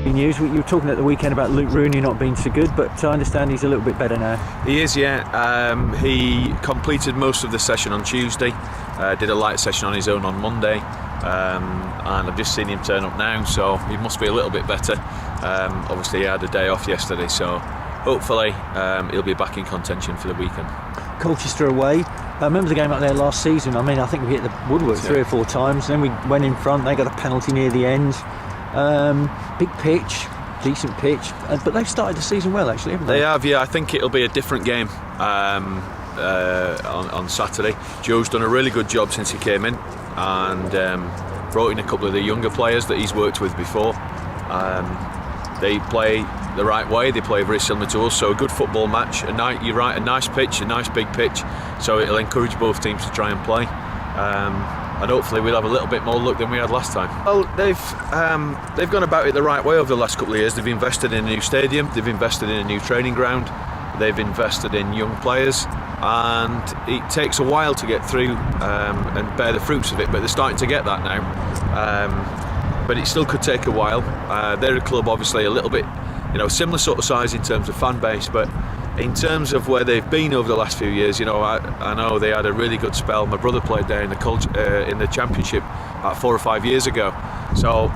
positively news. You were talking at the weekend about Luke Rooney not being so good, but I understand he's a little bit better now. He is, yeah. He completed most of the session on Tuesday, did a light session on his own on Monday, and I've just seen him turn up now, so he must be a little bit better. Obviously he had a day off yesterday, so hopefully he'll be back in contention for the weekend. Colchester away. I remember the game up there last season. I mean, I think we hit the woodwork 3 or 4 times. Then we went in front. They got a penalty near the end. Big pitch, decent pitch. But they've started the season well, actually, haven't they? They have, yeah. I think it'll be a different game on Saturday. Joe's done a really good job since he came in, and brought in a couple of the younger players that he's worked with before. They play the right way, they play very similar to us, so a good football match. You're right, a nice pitch, a nice big pitch, so it'll encourage both teams to try and play, and hopefully we'll have a little bit more luck than we had last time. Well, they've gone about it the right way over the last couple of years. They've invested in a new stadium, they've invested in a new training ground, they've invested in young players, and it takes a while to get through and bear the fruits of it, but they're starting to get that now. But it still could take a while. They're a club obviously a little bit, similar sort of size in terms of fan base, but in terms of where they've been over the last few years, I know they had a really good spell. My brother played there in the Championship about 4 or 5 years ago, so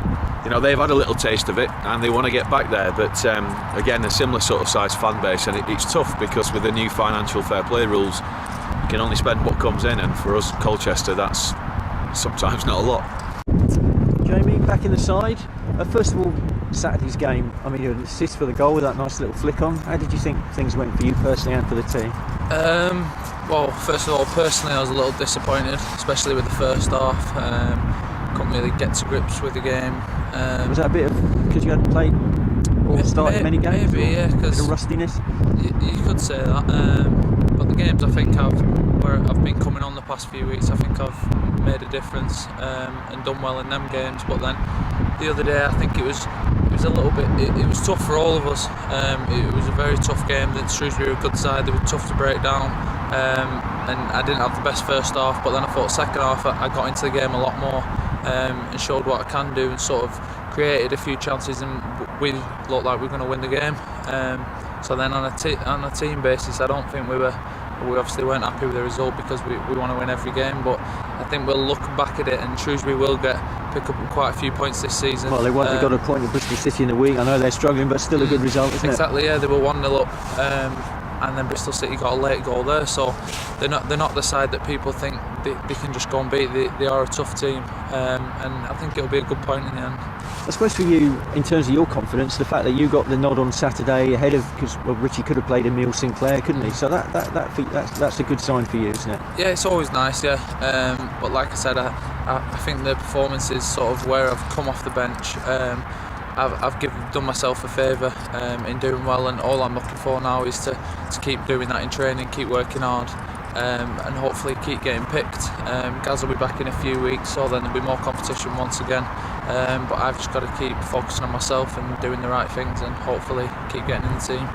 they've had a little taste of it and they want to get back there. But again, a similar sort of size fan base, and it's tough because with the new financial fair play rules, you can only spend what comes in, and for us Colchester, that's sometimes not a lot. Jamie, back in the side. First of all, Saturday's game, I mean, you had an assist for the goal with that nice little flick on. How did you think things went for you personally and for the team? Well, first of all, personally I was a little disappointed, especially with the first half. Couldn't really get to grips with the game. Was that a bit of, because you hadn't played or started many games? Maybe, yeah, because a bit of rustiness? You could say that. But the games I think where I've been coming on the past few weeks, I think I've made a difference and done well in them games. But then the other day, I think it was a little bit. It was tough for all of us. It was a very tough game. The Shrewsbury were a good side. They were tough to break down, and I didn't have the best first half. But then I thought second half I got into the game a lot more and showed what I can do, and sort of created a few chances, and we looked like we were going to win the game. So then on a team basis, I don't think we obviously weren't happy with the result, because we want to win every game, but I think we'll look back at it and Shrewsbury will pick up quite a few points this season. Well, they got a point at Bristol City in the week. I know they're struggling, but still a good result, isn't exactly, yeah, they were 1-0 up, and then Bristol City got a late goal there, so they're not the side that people think they can just go and beat. They are a tough team, and I think it'll be a good point in the end. I suppose for you, in terms of your confidence, the fact that you got the nod on Saturday ahead of, because Richie could have played Emile Sinclair, couldn't he? So that's a good sign for you, isn't it? Yeah, it's always nice, yeah. But like I said, I think the performance is sort of where I've come off the bench. I've done myself a favour in doing well, and all I'm looking for now is to keep doing that in training, keep working hard, and hopefully keep getting picked. Gaz will be back in a few weeks, so then there'll be more competition once again. But I've just got to keep focusing on myself and doing the right things, and hopefully keep getting in the team.